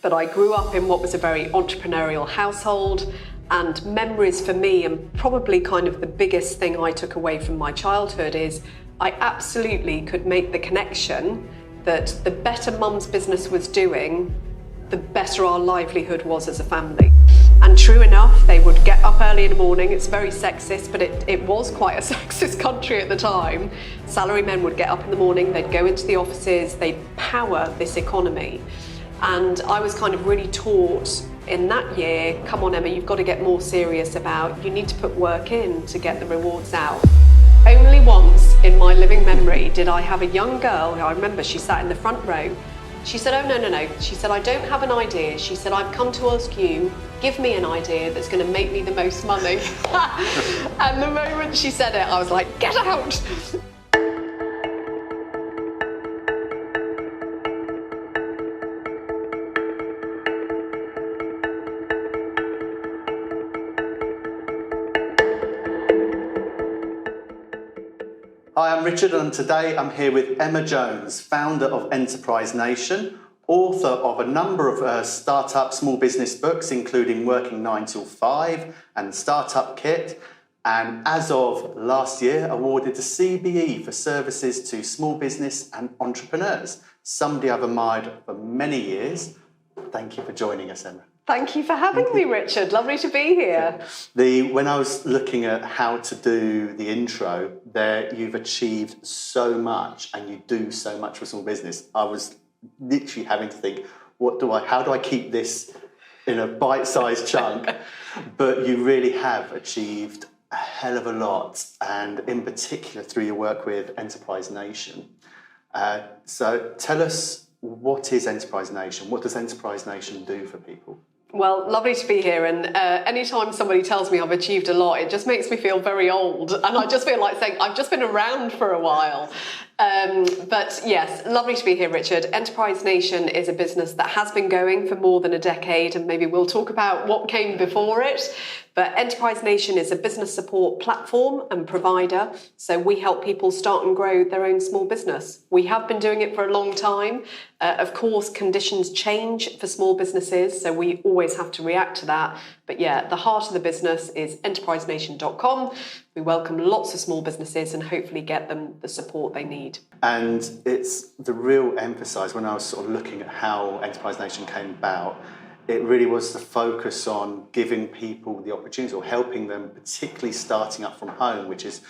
but I grew up in what was a very entrepreneurial household, and memories for me, and probably kind of the biggest thing I took away from my childhood, is I absolutely could make the connection that the better mum's business was doing, the better our livelihood was as a family. And true enough, they would get up early in the morning. It's very sexist, but it was quite a sexist country at the time. Salary men would get up in the morning, they'd go into the offices, they'd power this economy. And I was kind of really taught in that year, come on Emma, you've got to get more serious about, you need to put work in to get the rewards out. Only once in my living memory did I have a young girl, I remember she sat in the front row. She said, oh, no. She said, I don't have an idea. She said, I've come to ask you, give me an idea that's going to make me the most money. And the moment she said it, I was like, get out. Hi, I'm Richard, and today I'm here with Emma Jones, founder of Enterprise Nation, author of a number of startup small business books, including Working 9 till 5 and Startup Kit, and as of last year, awarded the CBE for services to small business and entrepreneurs, somebody I've admired for many years. Thank you for joining us, Emma. Thank you for having me, Richard. Lovely to be here. When I was looking at how to do the intro, you've achieved so much and you do so much for small business. I was literally having to think, how do I keep this in a bite-sized chunk? But you really have achieved a hell of a lot, and in particular through your work with Enterprise Nation. So tell us, what is Enterprise Nation? What does Enterprise Nation do for people? Well, lovely to be here, and anytime somebody tells me I've achieved a lot, it just makes me feel very old, and I just feel like saying I've just been around for a while. But yes, lovely to be here, Richard. Enterprise Nation is a business that has been going for more than a decade, and maybe we'll talk about what came before it. But Enterprise Nation is a business support platform and provider, so we help people start and grow their own small business. We have been doing it for a long time. Of course, conditions change for small businesses, so we always have to react to that. But yeah, the heart of the business is enterprisenation.com. We welcome lots of small businesses and hopefully get them the support they need. And it's the real emphasis, when I was sort of looking at how Enterprise Nation came about, it really was the focus on giving people the opportunity, or helping them, particularly starting up from home, which is,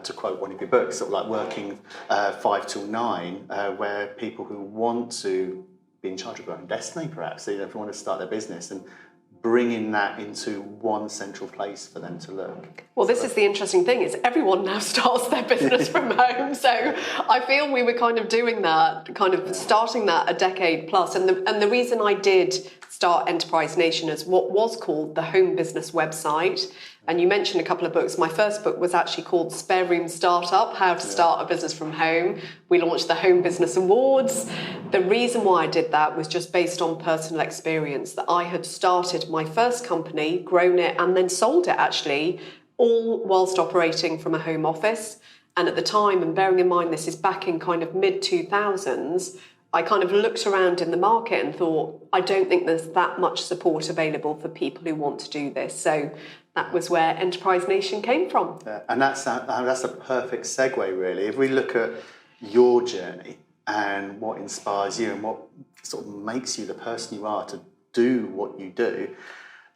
to quote one of your books, sort of like working 5 till 9, where people who want to be in charge of their own destiny, perhaps, if they want to start their business, and bringing that into one central place for them to look. Well, this is the interesting thing, is everyone now starts their business from home. So I feel we were kind of doing that, kind of starting that a decade plus. And the reason I did start Enterprise Nation as what was called the home business website, and you mentioned a couple of books. My first book was actually called Spare Room Startup, How to Start a Business from Home. We launched the Home Business Awards. The reason why I did that was just based on personal experience, that I had started my first company, grown it, and then sold it actually, all whilst operating from a home office. And at the time, and bearing in mind this is back in kind of mid-2000s, I kind of looked around in the market and thought, I don't think there's that much support available for people who want to do this. So that was where Enterprise Nation came from. Yeah, and that's a perfect segue, really. If we look at your journey and what inspires you and what sort of makes you the person you are to do what you do,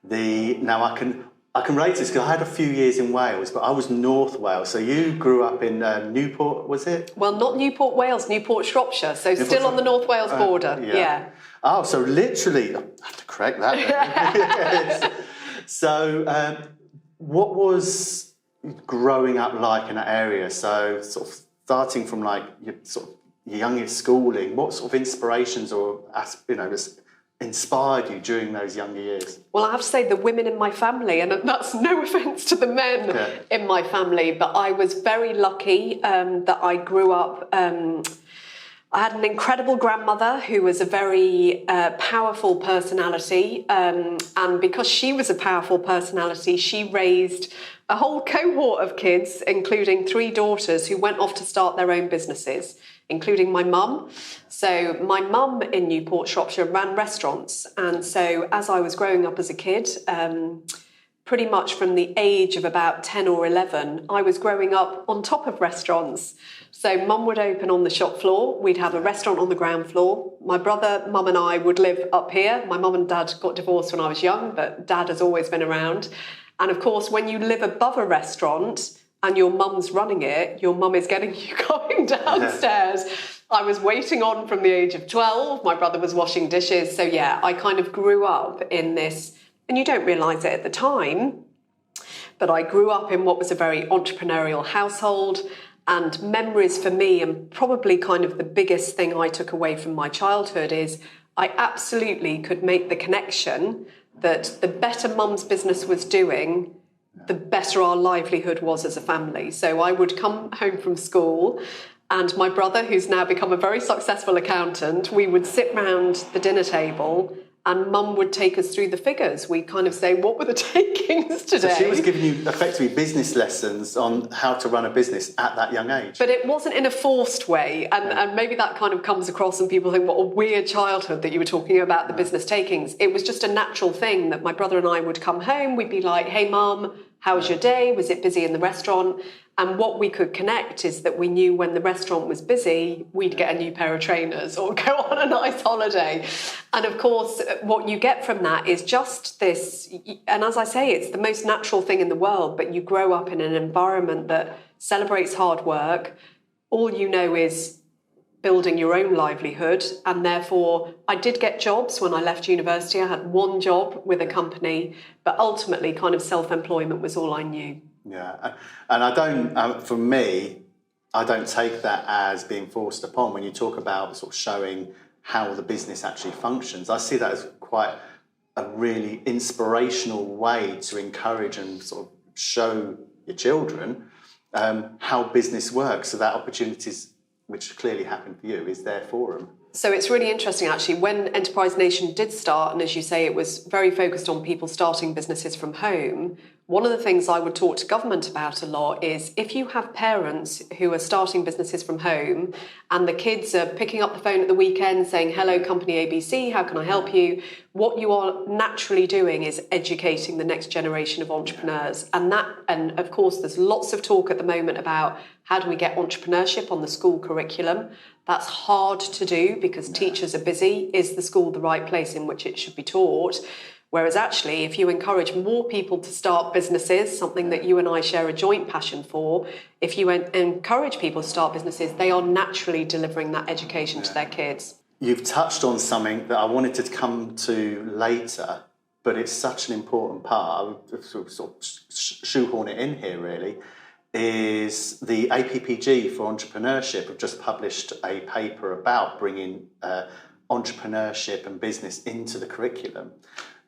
now I can relate to this because I had a few years in Wales, but I was North Wales. So you grew up in Newport, was it? Well, not Newport, Wales, Newport, Shropshire. So still on the North Wales border. Yeah. Oh, so literally, I have to correct that. Yes. So what was growing up like in that area? So sort of starting from like your youngest schooling, what sort of inspirations or just inspired you during those younger years? Well, I have to say the women in my family, and that's no offence to the men in my family, but I was very lucky that I grew up. I had an incredible grandmother who was a very powerful personality, and because she was a powerful personality, she raised a whole cohort of kids, including 3 daughters who went off to start their own businesses, including my mum. So my mum in Newport, Shropshire, ran restaurants. And so as I was growing up as a kid, pretty much from the age of about 10 or 11, I was growing up on top of restaurants. So mum would open on the shop floor. We'd have a restaurant on the ground floor. My brother, mum and I would live up here. My mum and dad got divorced when I was young, but dad has always been around. And of course, when you live above a restaurant and your mum's running it, your mum is getting you going downstairs. I was waiting on from the age of 12. My brother was washing dishes. So yeah, I kind of grew up in this, and you don't realise it at the time, but I grew up in what was a very entrepreneurial household. And memories for me, and probably kind of the biggest thing I took away from my childhood, is I absolutely could make the connection that the better mum's business was doing, the better our livelihood was as a family. So I would come home from school, and my brother, who's now become a very successful accountant, we would sit round the dinner table and mum would take us through the figures. We'd kind of say, what were the takings today? So she was giving you effectively business lessons on how to run a business at that young age. But it wasn't in a forced way. And maybe that kind of comes across and people think, what a weird childhood that you were talking about the business takings. It was just a natural thing that my brother and I would come home. We'd be like, hey, mum, how was your day? Was it busy in the restaurant? And what we could connect is that we knew when the restaurant was busy, we'd get a new pair of trainers or go on a nice holiday. And of course, what you get from that is just this, and as I say, it's the most natural thing in the world, but you grow up in an environment that celebrates hard work. All you know is building your own livelihood. And therefore, I did get jobs when I left university. I had one job with a company, but ultimately kind of self-employment was all I knew. Yeah, and I don't, for me, I don't take that as being forced upon. When you talk about sort of showing how the business actually functions, I see that as quite a really inspirational way to encourage and sort of show your children how business works, so that opportunities, which clearly happened for you, is there for them. So it's really interesting, actually, when Enterprise Nation did start, and as you say, it was very focused on people starting businesses from home. One of the things I would talk to government about a lot is if you have parents who are starting businesses from home and the kids are picking up the phone at the weekend saying, hello, company ABC, how can I help you? What you are naturally doing is educating the next generation of entrepreneurs. And of course, there's lots of talk at the moment about how do we get entrepreneurship on the school curriculum. That's hard to do because teachers are busy. Is the school the right place in which it should be taught? Whereas actually, if you encourage more people to start businesses, something that you and I share a joint passion for, if you encourage people to start businesses, they are naturally delivering that education to their kids. You've touched on something that I wanted to come to later, but it's such an important part. I would sort of shoehorn it in here, really, is the APPG for Entrepreneurship have just published a paper about bringing entrepreneurship and business into the curriculum.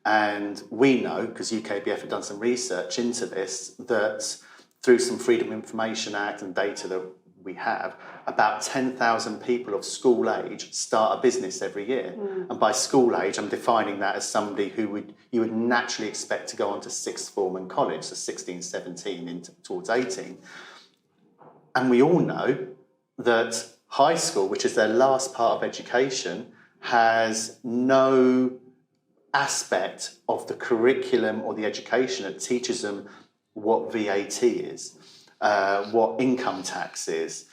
And we know, because UKBF have done some research into this, that through some Freedom of Information Act and data that we have, about 10,000 people of school age start a business every year. And by school age, I'm defining that as somebody who you would naturally expect to go on to sixth form and college, so 16, 17 towards 18. And we all know that high school, which is their last part of education, has no aspect of the curriculum or the education that teaches them what VAT is, what income tax is,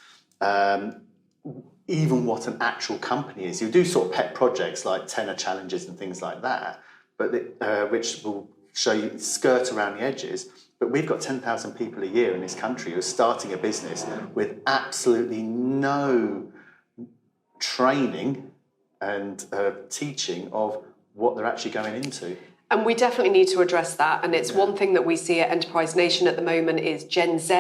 even what an actual company is. You do sort of pet projects like tenor challenges and things like that, but which will show you skirt around the edges. But we've got 10,000 people a year in this country who are starting a business with absolutely no training and teaching of what they're actually going into. And we definitely need to address that. And it's one thing that we see at Enterprise Nation at the moment is Gen Z.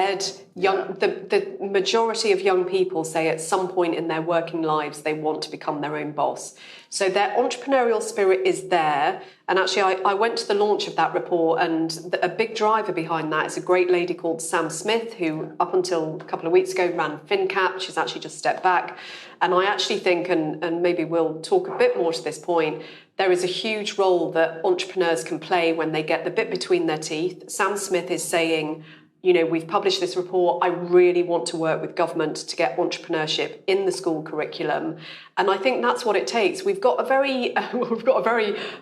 The majority of young people say at some point in their working lives they want to become their own boss. So their entrepreneurial spirit is there. And actually, I went to the launch of that report, and a big driver behind that is a great lady called Sam Smith, who up until a couple of weeks ago ran FinCap. She's actually just stepped back. And I actually think, and maybe we'll talk a bit more to this point, there is a huge role that entrepreneurs can play when they get the bit between their teeth. Sam Smith is saying, we've published this report. I really want to work with government to get entrepreneurship in the school curriculum. And I think that's what it takes. We've got a very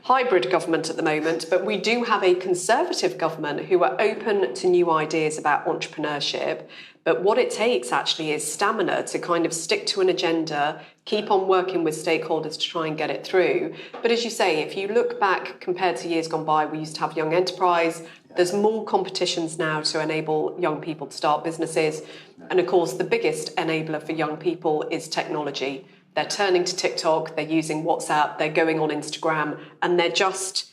hybrid government at the moment, but we do have a conservative government who are open to new ideas about entrepreneurship. But what it takes actually is stamina to kind of stick to an agenda, keep on working with stakeholders to try and get it through. But as you say, if you look back compared to years gone by, we used to have young enterprise. There's more competitions now to enable young people to start businesses. And of course, the biggest enabler for young people is technology. They're turning to TikTok, they're using WhatsApp, they're going on Instagram, and they're just,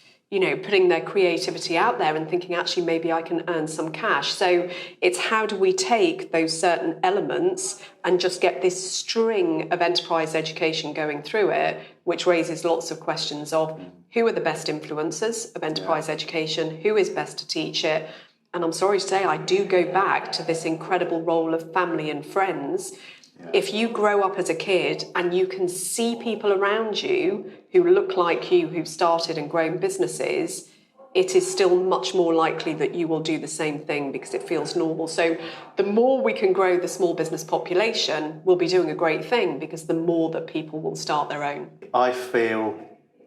putting their creativity out there and thinking, actually, maybe I can earn some cash. So it's how do we take those certain elements and just get this string of enterprise education going through it, which raises lots of questions of who are the best influencers of enterprise education, who is best to teach it. And I'm sorry to say, I do go back to this incredible role of family and friends. Yeah. If you grow up as a kid and you can see people around you who look like you, who've started and grown businesses, it is still much more likely that you will do the same thing because it feels normal. So the more we can grow the small business population, we'll be doing a great thing because the more that people will start their own. I feel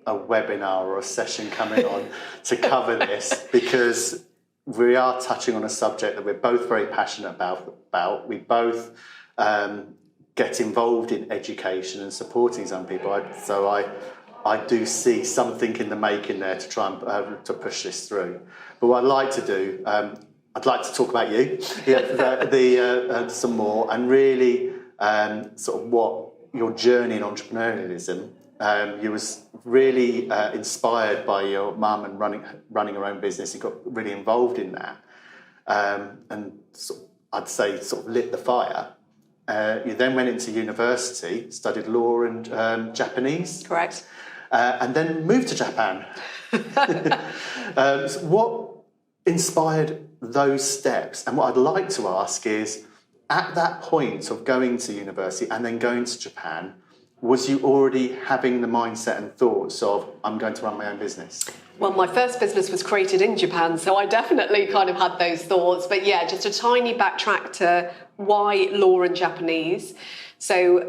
a webinar or a session coming on to cover this because we are touching on a subject that we're both very passionate about. We both get involved in education and supporting some people. I do see something in the making there to try and to push this through. But what I'd like to do, I'd like to talk about you some more and really sort of what your journey in entrepreneurialism. You was really inspired by your mum and running her own business. You got really involved in that, and I'd say sort of lit the fire. You then went into university, studied law and Japanese. Correct. And then moved to Japan. So what inspired those steps? And what I'd like to ask is, at that point of going to university and then going to Japan, was you already having the mindset and thoughts of, I'm going to run my own business? Well, my first business was created in Japan, so I definitely kind of had those thoughts. But yeah, just a tiny backtrack to why law and Japanese. So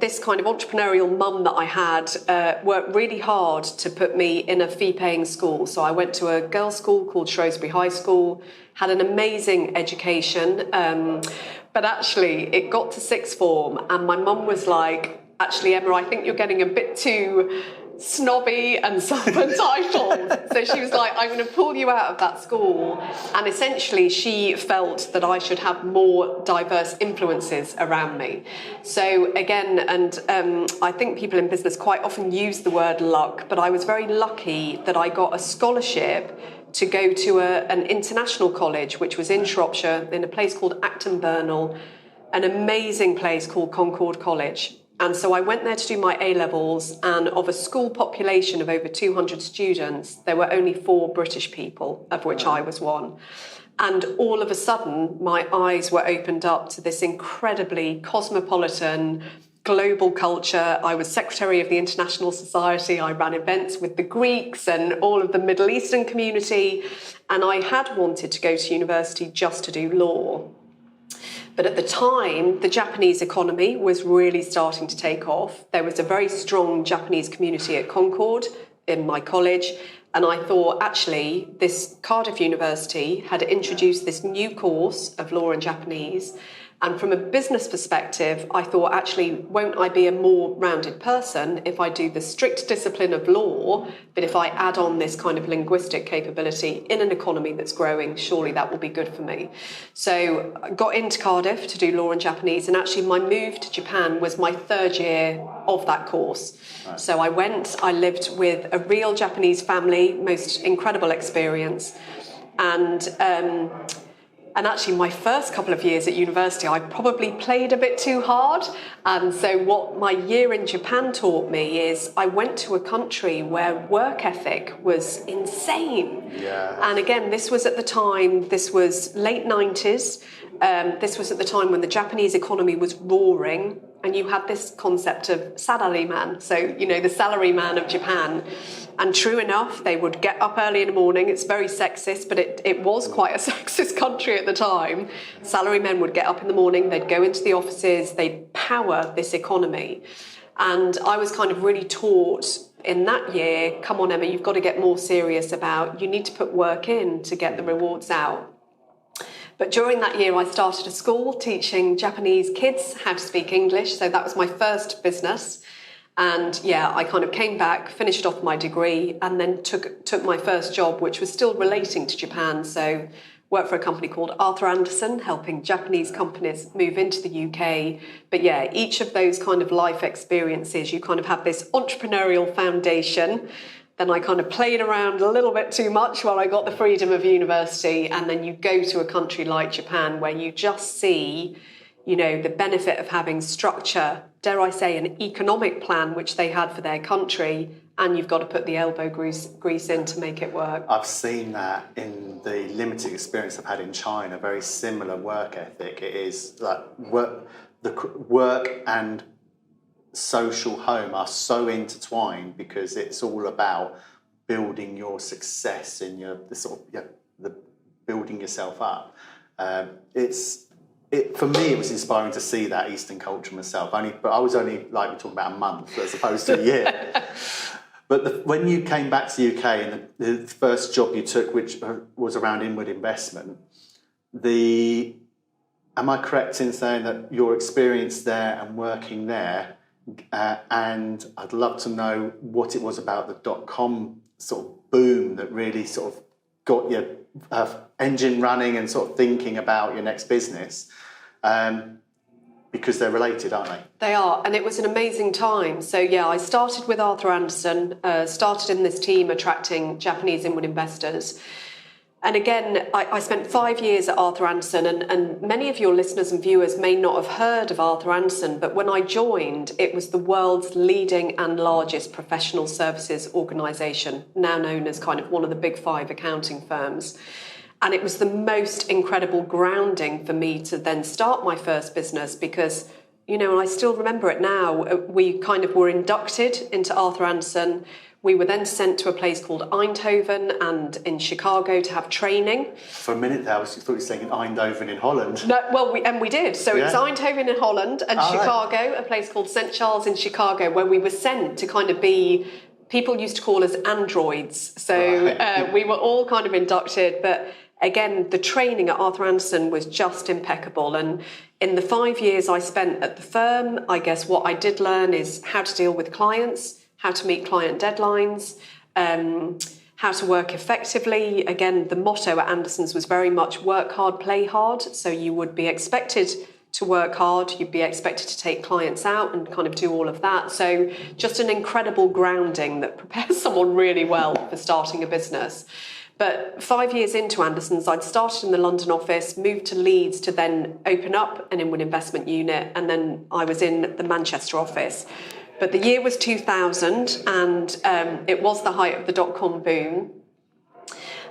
this kind of entrepreneurial mum that I had worked really hard to put me in a fee-paying school. So I went to a girls' school called Shrewsbury High School, had an amazing education, but actually it got to sixth form and my mum was like, actually, Emma, I think you're getting a bit too snobby and self-entitled. So she was like, I'm going to pull you out of that school. And essentially she felt that I should have more diverse influences around me. So again, and I think people in business quite often use the word luck, but I was very lucky that I got a scholarship to go to an international college, which was in Shropshire, in a place called Acton Burnell, an amazing place called Concord College. And so I went there to do my A-levels, and of a school population of over 200 students, there were only 4 British people, of which I was one. And all of a sudden, my eyes were opened up to this incredibly cosmopolitan, global culture. I was secretary of the International Society. I ran events with the Greeks and all of the Middle Eastern community. And I had wanted to go to university just to do law. But at the time, the Japanese economy was really starting to take off. There was a very strong Japanese community at Concord in my college. And I thought, actually, this Cardiff University had introduced this new course of law and Japanese. And from a business perspective, I thought, actually, won't I be a more rounded person if I do the strict discipline of law, but if I add on this kind of linguistic capability in an economy that's growing, surely that will be good for me. So I got into Cardiff to do law and Japanese, and actually my move to Japan was my 3rd year of that course. Right. So I went, I lived with a real Japanese family, most incredible experience. And actually, my first couple of years at university, I probably played a bit too hard. And so what my year in Japan taught me is I went to a country where work ethic was insane. Yeah. And again, this was at the time, this was late 90s. This was at the time when the Japanese economy was roaring. And you had this concept of salaryman, so, the salary man of Japan. And true enough, they would get up early in the morning. It's very sexist, but it was quite a sexist country at the time. Salarymen would get up in the morning, they'd go into the offices, they'd power this economy. And I was kind of really taught in that year, come on, Emma, you've got to get more serious about, you need to put work in to get the rewards out. But during that year, I started a school teaching Japanese kids how to speak English. So that was my first business. And yeah, I kind of came back, finished off my degree, and then took my first job, which was still relating to Japan. So worked for a company called Arthur Andersen, helping Japanese companies move into the UK. But yeah, each of those kind of life experiences, you kind of have this entrepreneurial foundation. Then I kind of played around a little bit too much while I got the freedom of university. And then you go to a country like Japan where you just see, you know, the benefit of having structure, dare I say, an economic plan, which they had for their country. And you've got to put the elbow grease in to make it work. I've seen that in the limited experience I've had in China, very similar work ethic. It is like work and social home are so intertwined because it's all about building your success in the building yourself up. For me, it was inspiring to see that Eastern culture myself. But I was only like we're talking about a month as opposed to a year. But when you came back to the UK and the first job you took, which was around inward investment, am I correct in saying that your experience there and working there? And I'd love to know what it was about the .com sort of boom that really sort of got your engine running and sort of thinking about your next business, because they're related, aren't they? They are, and it was an amazing time. So yeah, I started with Arthur Andersen, started in this team attracting Japanese inward investors. And again, I spent 5 years at Arthur Andersen, and many of your listeners and viewers may not have heard of Arthur Andersen, but when I joined, it was the world's leading and largest professional services organisation, now known as kind of one of the big 5 accounting firms. And it was the most incredible grounding for me to then start my first business because, you know, and I still remember it now, we kind of were inducted into Arthur Andersen. We were then sent to a place called Eindhoven and in Chicago to have training. For a minute there, I thought you were saying Eindhoven in Holland. No, well, we did. So yeah. It was Eindhoven in Holland and Chicago, a place called St. Charles in Chicago, where we were sent to kind of be, people used to call us androids. So we were all kind of inducted, but again, the training at Arthur Andersen was just impeccable. And in the 5 years I spent at the firm, I guess what I did learn is how to deal with clients, how to meet client deadlines, how to work effectively. Again, the motto at Anderson's was very much work hard, play hard. So you would be expected to work hard, you'd be expected to take clients out and kind of do all of that. So just an incredible grounding that prepares someone really well for starting a business. But 5 years into Anderson's, I'd started in the London office, moved to Leeds to then open up an inward investment unit, and then I was in the Manchester office. But the year was 2000, and it was the height of the .com boom.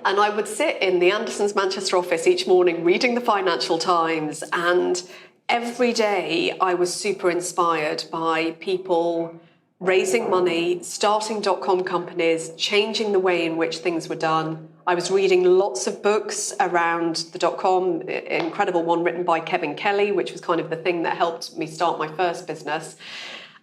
And I would sit in the Anderson's Manchester office each morning reading the Financial Times, and every day I was super inspired by people raising money, starting .com companies, changing the way in which things were done. I was reading lots of books around the .com, an incredible one written by Kevin Kelly, which was kind of the thing that helped me start my first business.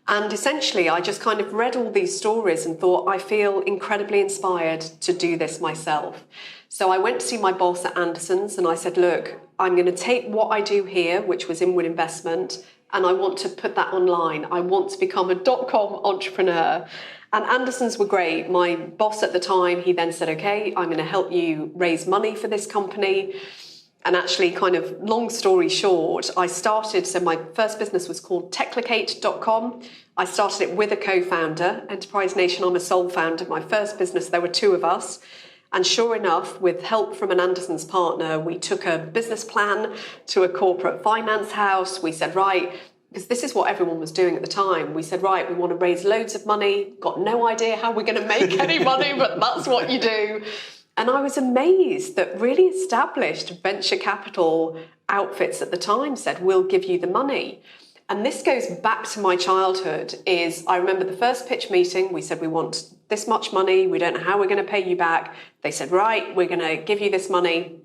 And essentially, I just kind of read all these stories and thought, I feel incredibly inspired to do this myself. So I went to see my boss at Anderson's and I said, look, I'm going to take what I do here, which was inward investment, and I want to put that online. I want to become a .com entrepreneur. And Anderson's were great. My boss at the time, he then said, okay, I'm going to help you raise money for this company. And actually, kind of long story short, I started, so my first business was called techlicate.com. I started it with a co-founder, Enterprise Nation, I'm a sole founder. My first business, there were 2 of us. And sure enough, with help from an Anderson's partner, we took a business plan to a corporate finance house. We said, right, because this is what everyone was doing at the time. We said, right, we want to raise loads of money. Got no idea how we're going to make any money, but that's what you do. And I was amazed that really established venture capital outfits at the time said, we'll give you the money. And this goes back to my childhood. I remember the first pitch meeting, we said we want this much money. We don't know how we're going to pay you back. They said, right, we're going to give you this money.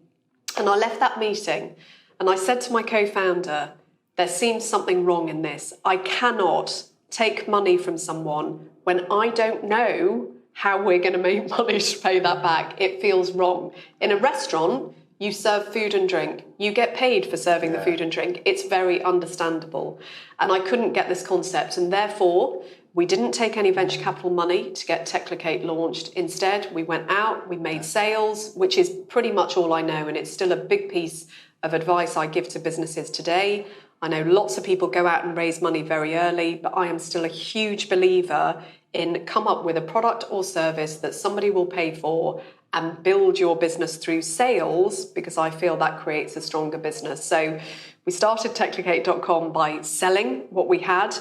And I left that meeting and I said to my co-founder, there seems something wrong in this. I cannot take money from someone when I don't know how we're going to make money to pay that back. It feels wrong. In a restaurant, you serve food and drink. You get paid for serving the food and drink. It's very understandable. And I couldn't get this concept. And therefore, we didn't take any venture capital money to get Techlicate launched. Instead, we went out, we made sales, which is pretty much all I know. And it's still a big piece of advice I give to businesses today. I know lots of people go out and raise money very early, but I am still a huge believer in come up with a product or service that somebody will pay for and build your business through sales, because I feel that creates a stronger business. So we started Techlicate.com by selling what we had,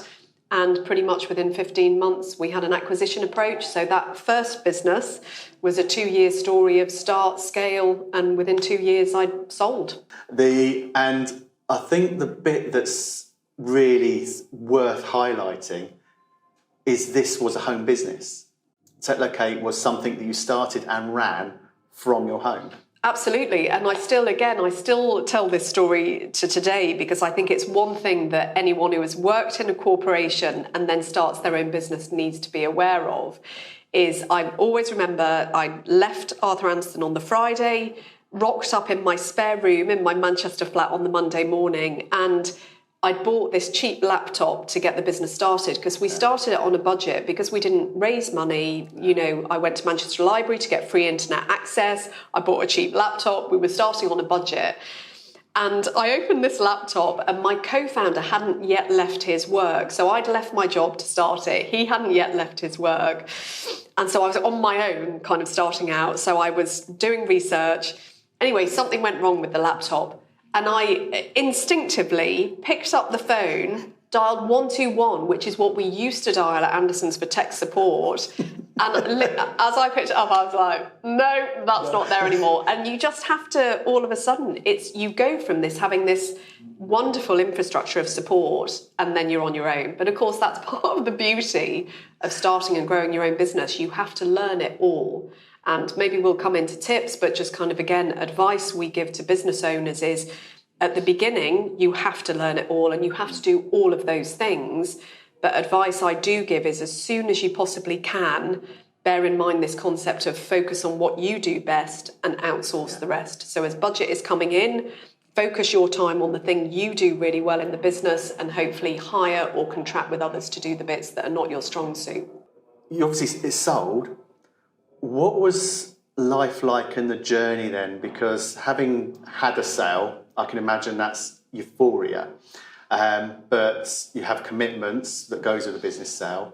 and pretty much within 15 months, we had an acquisition approach. So that first business was a 2-year story of start, scale, and within 2 years, I sold. And I think the bit that's really worth highlighting is this was a home business. Techlicate was something that you started and ran from your home. Absolutely. And I still tell this story to today, because I think it's one thing that anyone who has worked in a corporation and then starts their own business needs to be aware of. Is I always remember I left Arthur Andersen on the Friday, rocked up in my spare room in my Manchester flat on the Monday morning, and I'd bought this cheap laptop to get the business started, because we started it on a budget because we didn't raise money. You know, I went to Manchester Library to get free internet access. I bought a cheap laptop. We were starting on a budget. And I opened this laptop and my co-founder hadn't yet left his work. So I'd left my job to start it. He hadn't yet left his work. And so I was on my own kind of starting out. So I was doing research. Anyway, something went wrong with the laptop. And I instinctively picked up the phone, dialed 121, which is what we used to dial at Anderson's for tech support. And as I picked it up, I was like, no, that's not there anymore. And you just have to, all of a sudden, you go from this, having this wonderful infrastructure of support, and then you're on your own. But of course, that's part of the beauty of starting and growing your own business. You have to learn it all. And maybe we'll come into tips, but just kind of, again, advice we give to business owners is at the beginning, you have to learn it all and you have to do all of those things. But advice I do give is as soon as you possibly can, bear in mind this concept of focus on what you do best and outsource the rest. So as budget is coming in, focus your time on the thing you do really well in the business and hopefully hire or contract with others to do the bits that are not your strong suit. You obviously, it's sold. What was life like in the journey then? Because having had a sale, I can imagine that's euphoria. But you have commitments that goes with a business sale.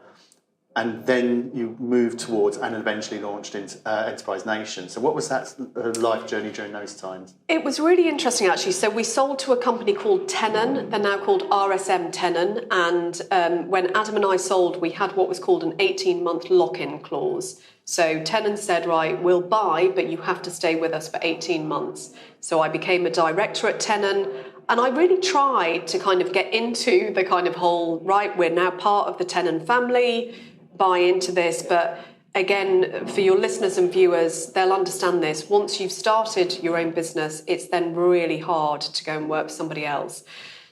And then you move towards and eventually launched into Enterprise Nation. So what was that life journey during those times? It was really interesting, actually. So we sold to a company called Tenon. They're now called RSM Tenon. And when Adam and I sold, we had what was called an 18-month lock-in clause. So Tenon said, right, we'll buy, but you have to stay with us for 18 months. So I became a director at Tenon. And I really tried to kind of get into the kind of whole, right, we're now part of the Tenon family, buy into this. But again, for your listeners and viewers, they'll understand this. Once you've started your own business, it's then really hard to go and work for somebody else.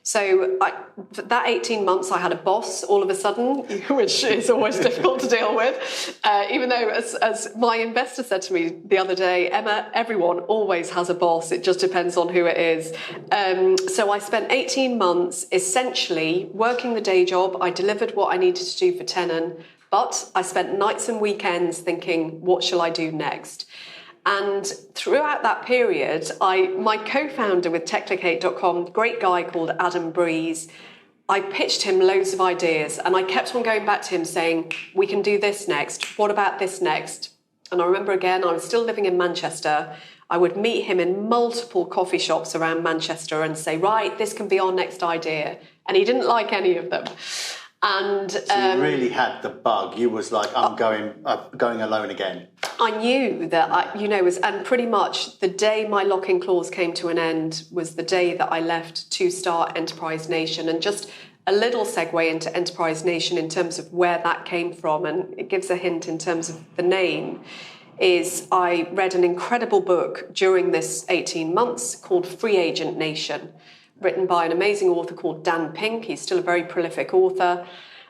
So for that 18 months, I had a boss all of a sudden, which is always difficult to deal with. Even though, as my investor said to me the other day, Emma, everyone always has a boss. It just depends on who it is. So I spent 18 months essentially working the day job. I delivered what I needed to do for Tenon, but I spent nights and weekends thinking, what shall I do next? And throughout that period, my co-founder with Techlicate.com, great guy called Adam Breeze, I pitched him loads of ideas and I kept on going back to him saying, we can do this next. What about this next? And I remember again, I was still living in Manchester. I would meet him in multiple coffee shops around Manchester and say, right, this can be our next idea. And he didn't like any of them. And so you really had the bug. You was like, I'm going alone again. I knew that, and pretty much the day my lock-in clause came to an end was the day that I left to start Enterprise Nation. And just a little segue into Enterprise Nation in terms of where that came from, and it gives a hint in terms of the name, is I read an incredible book during this 18 months called Free Agent Nation, written by an amazing author called Dan Pink. He's still a very prolific author.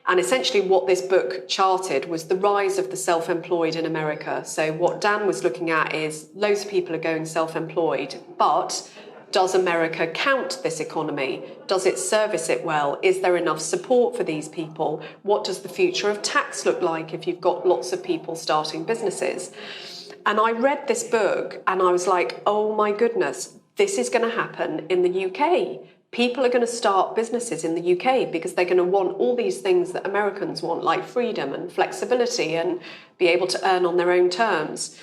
And essentially what this book charted was the rise of the self-employed in America. So what Dan was looking at is loads of people are going self-employed, but does America count this economy? Does it service it well? Is there enough support for these people? What does the future of tax look like if you've got lots of people starting businesses? And I read this book and I was like, oh my goodness, this is going to happen in the UK. People are going to start businesses in the UK because they're going to want all these things that Americans want, like freedom and flexibility and be able to earn on their own terms.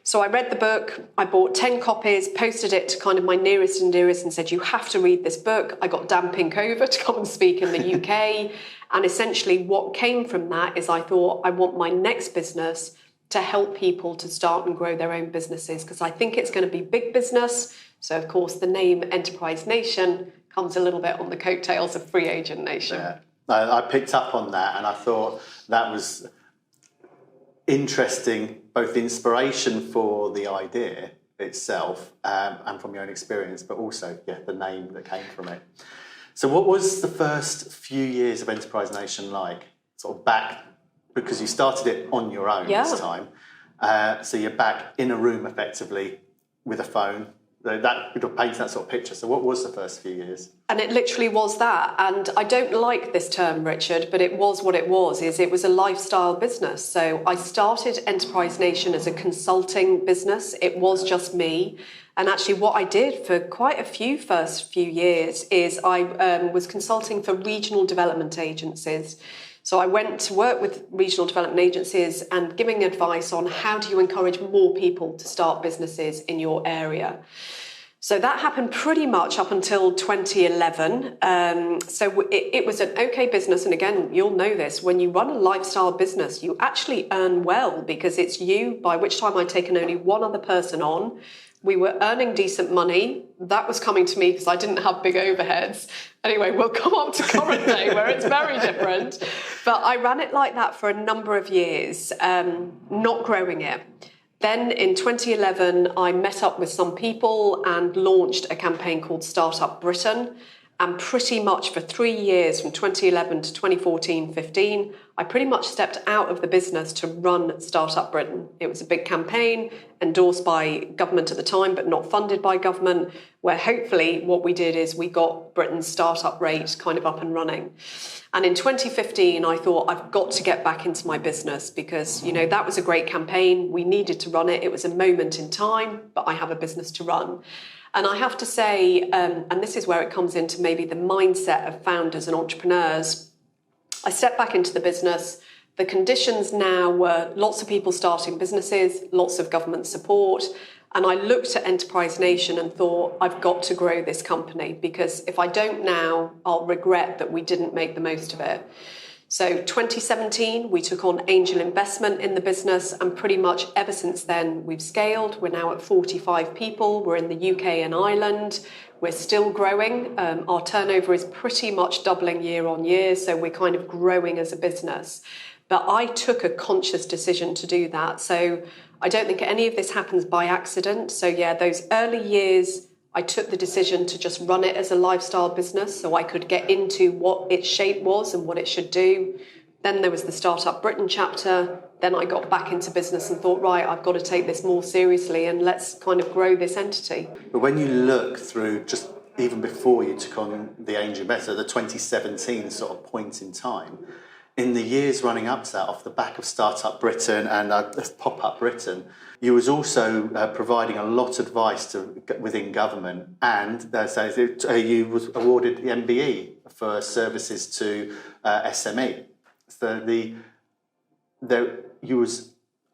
So I read the book, I bought 10 copies, posted it to kind of my nearest and dearest and said, you have to read this book. I got Dan Pink over to come and speak in the UK. And essentially what came from that is I thought I want my next business to help people to start and grow their own businesses because I think it's going to be big business. So of course the name Enterprise Nation comes a little bit on the coattails of Free Agent Nation. Yeah. I picked up on that and I thought that was interesting, both inspiration for the idea itself and from your own experience, but also the name that came from it. So what was the first few years of Enterprise Nation like? Sort of back, because you started it on your own this time. So you're back in a room effectively with a phone. That paints that sort of picture. So what was the first few years? And it literally was that. And I don't like this term, Richard, but it was what it was, is it was a lifestyle business. So I started Enterprise Nation as a consulting business. It was just me. And actually what I did for quite a first few years is I was consulting for regional development agencies. So I went to work with regional development agencies and giving advice on how do you encourage more people to start businesses in your area. So that happened pretty much up until 2011. So it was an okay business. And again, you'll know this, when you run a lifestyle business, you actually earn well because it's you, by which time I'd taken only one other person on. We were earning decent money. That was coming to me because I didn't have big overheads. Anyway, we'll come on to current day where it's very different. But I ran it like that for a number of years, not growing it. Then in 2011, I met up with some people and launched a campaign called Startup Britain. And pretty much for 3 years, from 2011 to 2014-15, I pretty much stepped out of the business to run Startup Britain. It was a big campaign endorsed by government at the time, but not funded by government, where hopefully what we did is we got Britain's startup rate kind of up and running. And in 2015, I thought I've got to get back into my business because, you know, that was a great campaign. We needed to run it. It was a moment in time, but I have a business to run. And I have to say, and this is where it comes into maybe the mindset of founders and entrepreneurs, I stepped back into the business. The conditions now were lots of people starting businesses, lots of government support. And I looked at Enterprise Nation and thought, I've got to grow this company because if I don't now, I'll regret that we didn't make the most of it. So 2017, we took on angel investment in the business, and pretty much ever since then, we've scaled. We're now at 45 people. We're in the UK and Ireland. We're still growing. Our turnover is pretty much doubling year on year, so we're kind of growing as a business. But I took a conscious decision to do that. So I don't think any of this happens by accident. So yeah, those early years, I took the decision to just run it as a lifestyle business so I could get into what its shape was and what it should do. Then there was the Startup Britain chapter. Then I got back into business and thought, right, I've got to take this more seriously and let's kind of grow this entity. But when you look through just even before you took on the angel investor, the 2017 sort of point in time, in the years running up to that, off the back of Startup Britain and Pop-Up Britain, you was also providing a lot of advice within government, and you was awarded the MBE for services to SME. So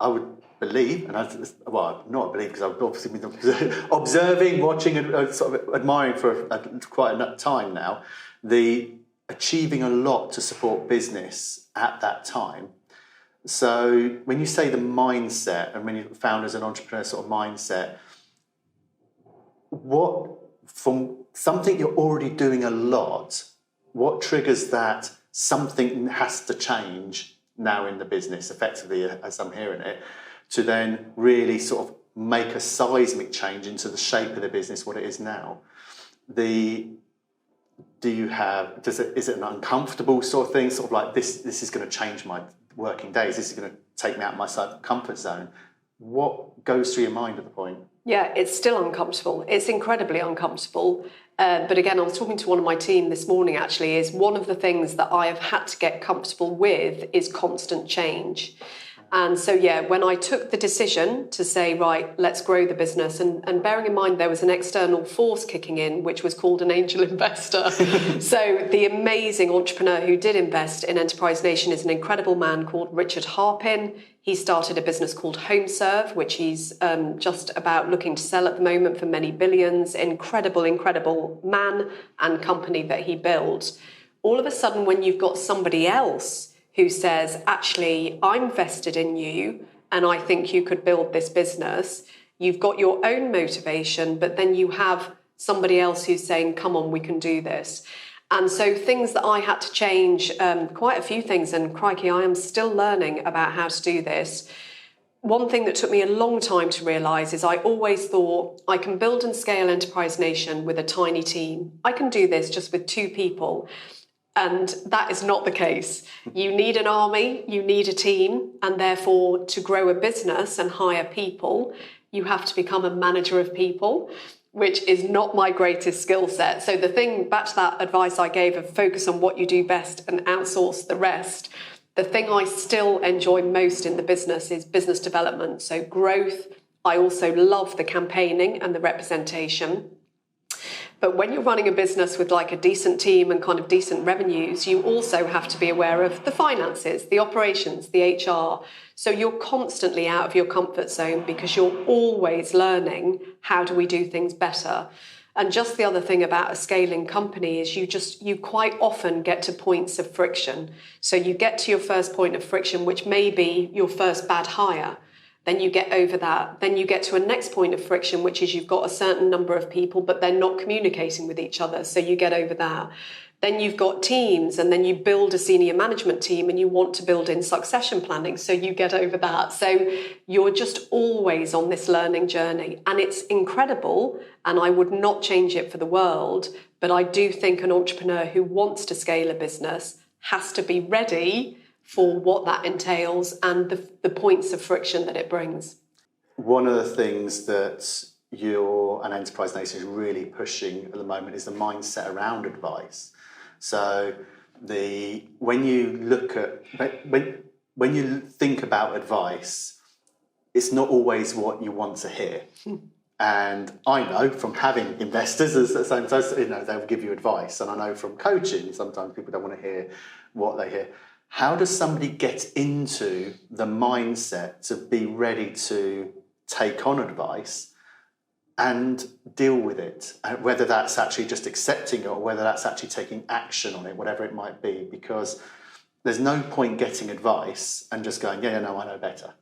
I would believe, and not believe because I've obviously been observing, watching, and sort of admiring for quite a time now, achieving a lot to support business at that time. So when you say the mindset and when you found as an entrepreneur sort of mindset, what from something you're already doing a lot, what triggers that something has to change now in the business, effectively, as I'm hearing it, to then really sort of make a seismic change into the shape of the business, what it is now? Is it an uncomfortable sort of thing, sort of like this is going to change my working days, this is going to take me out of my comfort zone? What goes through your mind at the point? Yeah, it's still uncomfortable. It's incredibly uncomfortable. But again, I was talking to one of my team this morning, actually, is one of the things that I have had to get comfortable with is constant change. And so, yeah, when I took the decision to say, right, let's grow the business, and bearing in mind there was an external force kicking in, which was called an angel investor. So the amazing entrepreneur who did invest in Enterprise Nation is an incredible man called Richard Harpin. He started a business called HomeServe, which he's just about looking to sell at the moment for many billions. Incredible man and company that he built. All of a sudden, when you've got somebody else who says, actually, I'm vested in you and I think you could build this business, you've got your own motivation, but then you have somebody else who's saying, come on, we can do this. And so things that I had to change, quite a few things, and crikey, I am still learning about how to do this. One thing that took me a long time to realise is I always thought I can build and scale Enterprise Nation with a tiny team. I can do this just with 2 people. And that is not the case. You need an army, you need a team, and therefore to grow a business and hire people, you have to become a manager of people, which is not my greatest skill set. So the thing, back to that advice I gave of focus on what you do best and outsource the rest, the thing I still enjoy most in the business is business development. So growth. I also love the campaigning and the representation. But when you're running a business with like a decent team and kind of decent revenues, you also have to be aware of the finances, the operations, the HR. So you're constantly out of your comfort zone because you're always learning, how do we do things better? And just the other thing about a scaling company is you quite often get to points of friction. So you get to your first point of friction, which may be your first bad hire. Then you get over that. Then you get to a next point of friction, which is you've got a certain number of people, but they're not communicating with each other. So you get over that. Then you've got teams, and then you build a senior management team and you want to build in succession planning. So you get over that. So you're just always on this learning journey, and it's incredible. And I would not change it for the world. But I do think an entrepreneur who wants to scale a business has to be ready for what that entails and the points of friction that it brings. One of the things that you and Enterprise Nation is really pushing at the moment is the mindset around advice. So when you think about advice, it's not always what you want to hear. And I know from having investors, sometimes they'll give you advice, and I know from coaching sometimes people don't want to hear what they hear. How does somebody get into the mindset to be ready to take on advice and deal with it? Whether that's actually just accepting it or whether that's actually taking action on it, whatever it might be, because there's no point getting advice and just going, I know better.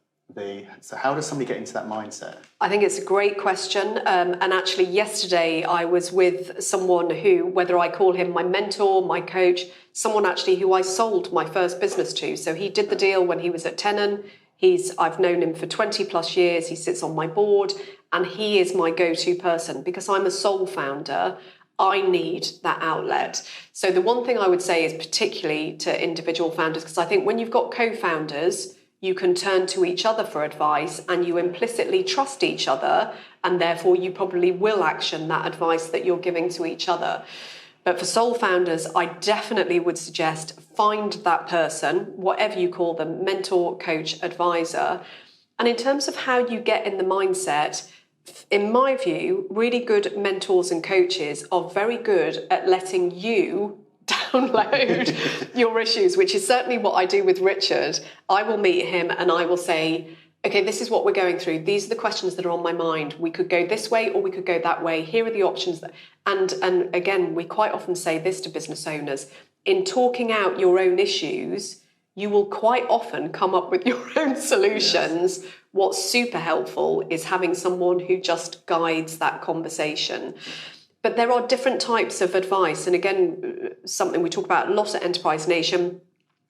So how does somebody get into that mindset? I think it's a great question. And actually yesterday I was with someone who, whether I call him my mentor, my coach, someone actually who I sold my first business to. So he did the deal when he was at Tenon. I've known him for 20 plus years. He sits on my board and he is my go-to person because I'm a sole founder. I need that outlet. So the one thing I would say is particularly to individual founders, because I think when you've got co-founders, you can turn to each other for advice and you implicitly trust each other, and therefore you probably will action that advice that you're giving to each other. But for sole founders, I definitely would suggest find that person, whatever you call them, mentor, coach, advisor. And in terms of how you get in the mindset, in my view, really good mentors and coaches are very good at letting you download your issues, which is certainly what I do with Richard. I will meet him and I will say, okay, this is what we're going through. These are the questions that are on my mind. We could go this way or we could go that way. Here are the options. And again, we quite often say this to business owners. In talking out your own issues, you will quite often come up with your own solutions. Yes. What's super helpful is having someone who just guides that conversation. But there are different types of advice. And again, something we talk about a lot at Enterprise Nation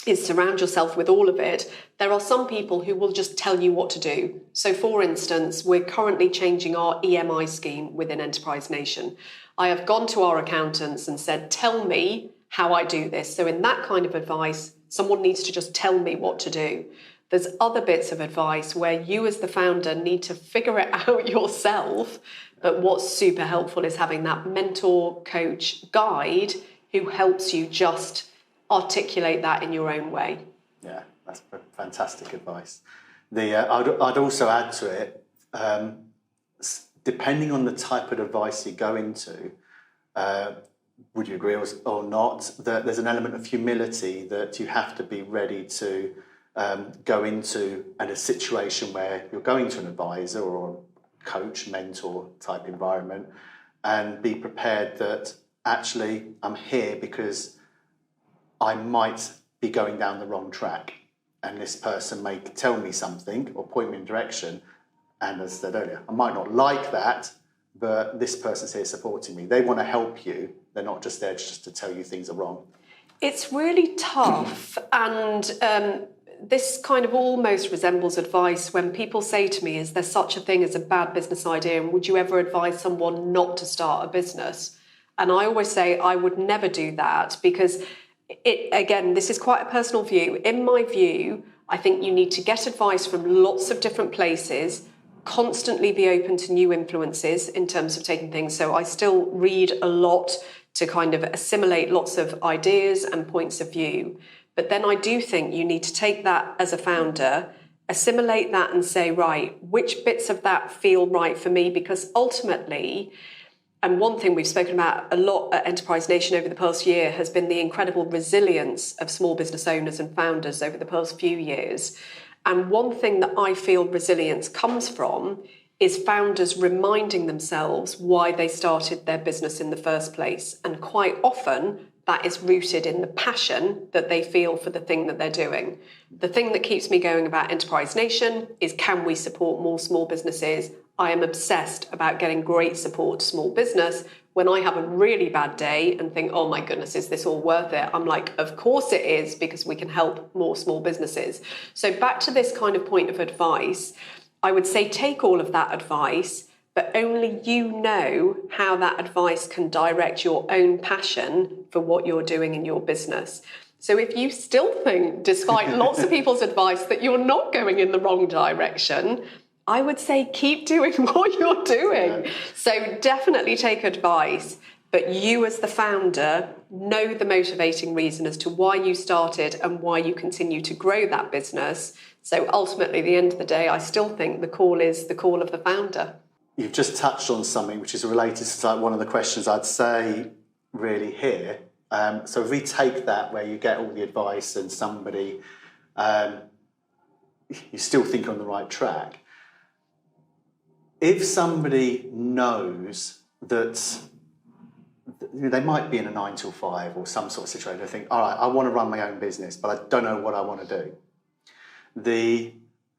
is surround yourself with all of it. There are some people who will just tell you what to do. So for instance, we're currently changing our EMI scheme within Enterprise Nation. I have gone to our accountants and said, tell me how I do this. So in that kind of advice, someone needs to just tell me what to do. There's other bits of advice where you as the founder need to figure it out yourself. But what's super helpful is having that mentor, coach, guide who helps you just articulate that in your own way. Yeah, that's fantastic advice. I'd also add to it, depending on the type of advice you go into, would you agree or not, that there's an element of humility that you have to be ready to go into in a situation where you're going to an advisor or coach, mentor type environment, and be prepared that actually I'm here because I might be going down the wrong track, and this person may tell me something or point me in a direction, and as I said earlier, I might not like that, but this person's here supporting me. They want to help you. They're not just there just to tell you things are wrong. It's really tough, and this kind of almost resembles advice when people say to me, is there such a thing as a bad business idea, and would you ever advise someone not to start a business? And I always say I would never do that, because again, this is quite a personal view. In my view, I think you need to get advice from lots of different places, constantly be open to new influences in terms of taking things. So I still read a lot to kind of assimilate lots of ideas and points of view. But then I do think you need to take that as a founder, assimilate that and say, right, which bits of that feel right for me? Because ultimately, and one thing we've spoken about a lot at Enterprise Nation over the past year has been the incredible resilience of small business owners and founders over the past few years. And one thing that I feel resilience comes from is founders reminding themselves why they started their business in the first place. And quite often that is rooted in the passion that they feel for the thing that they're doing. The thing that keeps me going about Enterprise Nation is, can we support more small businesses? I am obsessed about getting great support to small business. When I have a really bad day and think, oh my goodness, is this all worth it? I'm like, of course it is, because we can help more small businesses. So back to this kind of point of advice, I would say take all of that advice, but only you know how that advice can direct your own passion for what you're doing in your business. So if you still think, despite lots of people's advice, that you're not going in the wrong direction, I would say keep doing what you're doing. Yeah. So definitely take advice, but you as the founder know the motivating reason as to why you started and why you continue to grow that business. So ultimately, at the end of the day, I still think the call is the call of the founder. You've just touched on something which is related to like one of the questions I'd say really here. So if we take that where you get all the advice and somebody, you still think on the right track. If somebody knows that they might be in a 9 till 5 or some sort of situation, they think, all right, I want to run my own business, but I don't know what I want to do.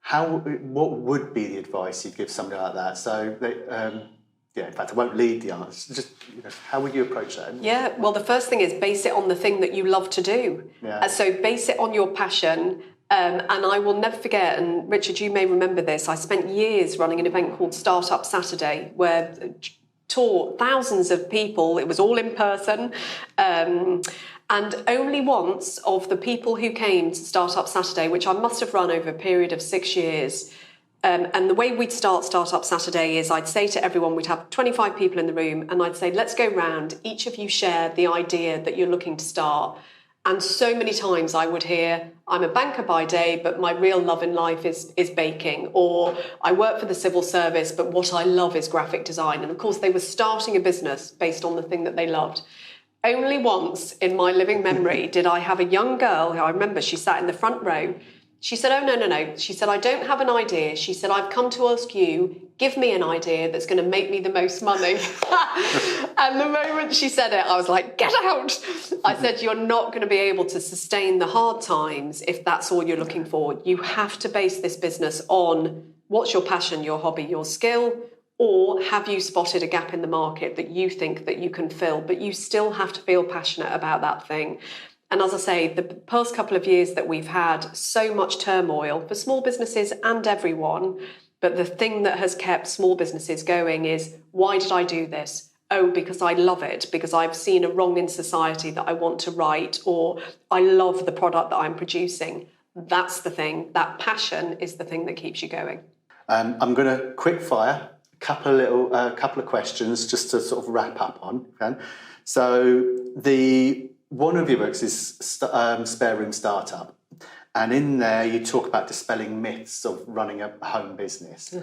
What would be the advice you'd give somebody like that? So, in fact, I won't lead the answer. Just, how would you approach that? Yeah, well, the first thing is base it on the thing that you love to do. Yeah. So base it on your passion. And I will never forget, and Richard, you may remember this, I spent years running an event called Startup Saturday, where taught thousands of people. It was all in person. And only once of the people who came to Startup Saturday, which I must have run over a period of 6 years, and the way we'd start Startup Saturday is I'd say to everyone, we'd have 25 people in the room, and I'd say, let's go round. Each of you share the idea that you're looking to start. And so many times I would hear, I'm a banker by day, but my real love in life is baking. Or I work for the civil service, but what I love is graphic design. And of course, they were starting a business based on the thing that they loved. Only once in my living memory did I have a young girl who I remember, she sat in the front row. She said, oh, no. She said, I don't have an idea. She said, I've come to ask you, give me an idea that's going to make me the most money. And the moment she said it, I was like, get out. I said, you're not going to be able to sustain the hard times if that's all you're looking for. You have to base this business on what's your passion, your hobby, your skill. Or have you spotted a gap in the market that you think that you can fill, but you still have to feel passionate about that thing? And as I say, the past couple of years that we've had so much turmoil for small businesses and everyone, but the thing that has kept small businesses going is, why did I do this? Oh, because I love it, because I've seen a wrong in society that I want to right, or I love the product that I'm producing. That's the thing. That passion is the thing that keeps you going. I'm going to quick fire a couple of questions just to sort of wrap up on. Okay? So one of your books is Spare Room Startup, and in there you talk about dispelling myths of running a home business.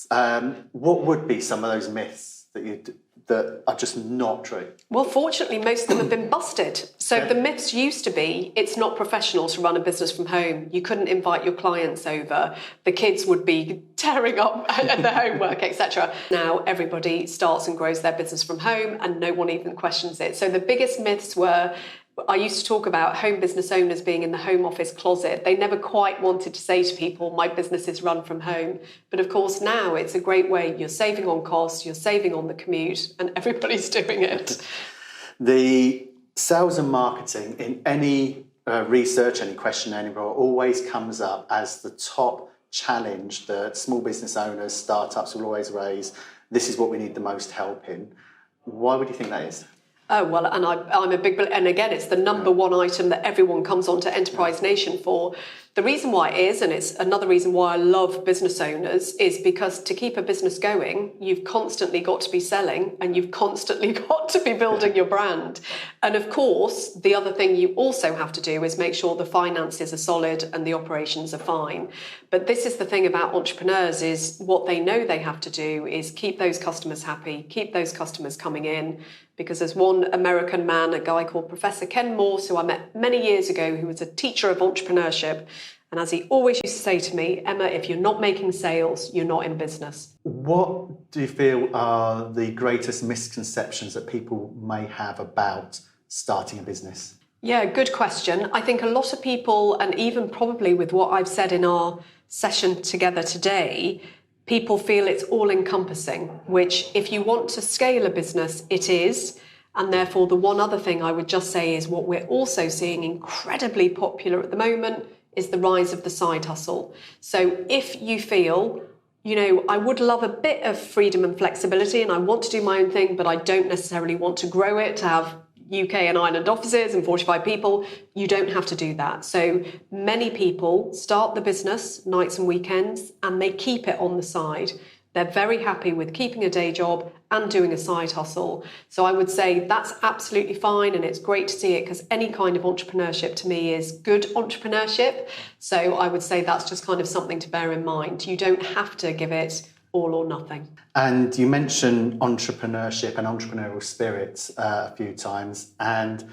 What would be some of those myths that are just not true? Well, fortunately, most of them have been busted. So the myths used to be, it's not professional to run a business from home. You couldn't invite your clients over. The kids would be tearing up the homework, etc. Now everybody starts and grows their business from home and no one even questions it. So the biggest myths were, I used to talk about home business owners being in the home office closet. They never quite wanted to say to people, my business is run from home. But of course, now it's a great way. You're saving on costs, you're saving on the commute, and everybody's doing it. The sales and marketing in any research, any questionnaire, anywhere, always comes up as the top challenge that small business owners, startups will always raise. This is what we need the most help in. Why would you think that is? Oh, well, and I'm a big believer, and again, it's the number one item that everyone comes onto Enterprise Nation for. The reason why it is, and it's another reason why I love business owners, is because to keep a business going, you've constantly got to be selling and you've constantly got to be building your brand. And of course, the other thing you also have to do is make sure the finances are solid and the operations are fine. But this is the thing about entrepreneurs, is what they know they have to do is keep those customers happy, keep those customers coming in. Because there's one American man, a guy called Professor Ken Morse, who I met many years ago, who was a teacher of entrepreneurship. And as he always used to say to me, Emma, if you're not making sales, you're not in business. What do you feel are the greatest misconceptions that people may have about starting a business? Yeah, good question. I think a lot of people, and even probably with what I've said in our session together today, people feel it's all-encompassing, which if you want to scale a business, it is. And therefore, the one other thing I would just say is what we're also seeing incredibly popular at the moment is the rise of the side hustle. So if you feel, I would love a bit of freedom and flexibility and I want to do my own thing, but I don't necessarily want to grow it to have UK and Ireland offices and 45 people, you don't have to do that. So many people start the business nights and weekends and they keep it on the side. They're very happy with keeping a day job and doing a side hustle. So I would say that's absolutely fine and it's great to see it because any kind of entrepreneurship to me is good entrepreneurship. So I would say that's just kind of something to bear in mind. You don't have to give it all or nothing. And you mentioned entrepreneurship and entrepreneurial spirit a few times, and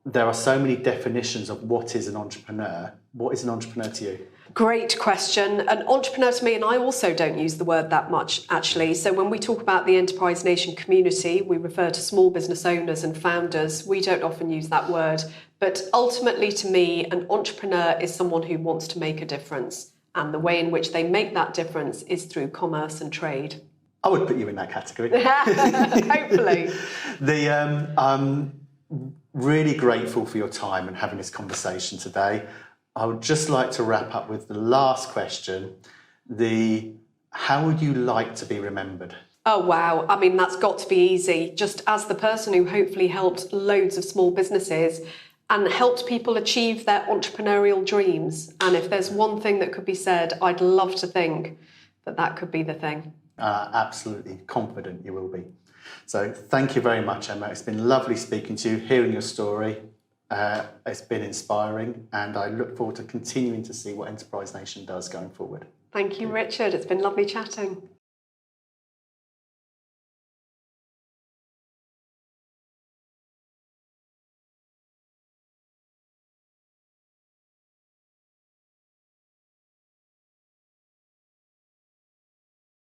there are so many definitions of what is an entrepreneur. What is an entrepreneur to you? Great question. An entrepreneur to me, and I also don't use the word that much actually. So when we talk about the Enterprise Nation community, we refer to small business owners and founders. We don't often use that word. But ultimately to me, an entrepreneur is someone who wants to make a difference. And the way in which they make that difference is through commerce and trade. I would put you in that category. Hopefully. I'm really grateful for your time and having this conversation today. I would just like to wrap up with the last question. How would you like to be remembered? Oh, wow. I mean, that's got to be easy. Just as the person who hopefully helped loads of small businesses and helped people achieve their entrepreneurial dreams. And if there's one thing that could be said, I'd love to think that that could be the thing. Absolutely confident you will be. So thank you very much, Emma. It's been lovely speaking to you, hearing your story. It's been inspiring, and I look forward to continuing to see what Enterprise Nation does going forward. Thank you, Richard. It's been lovely chatting.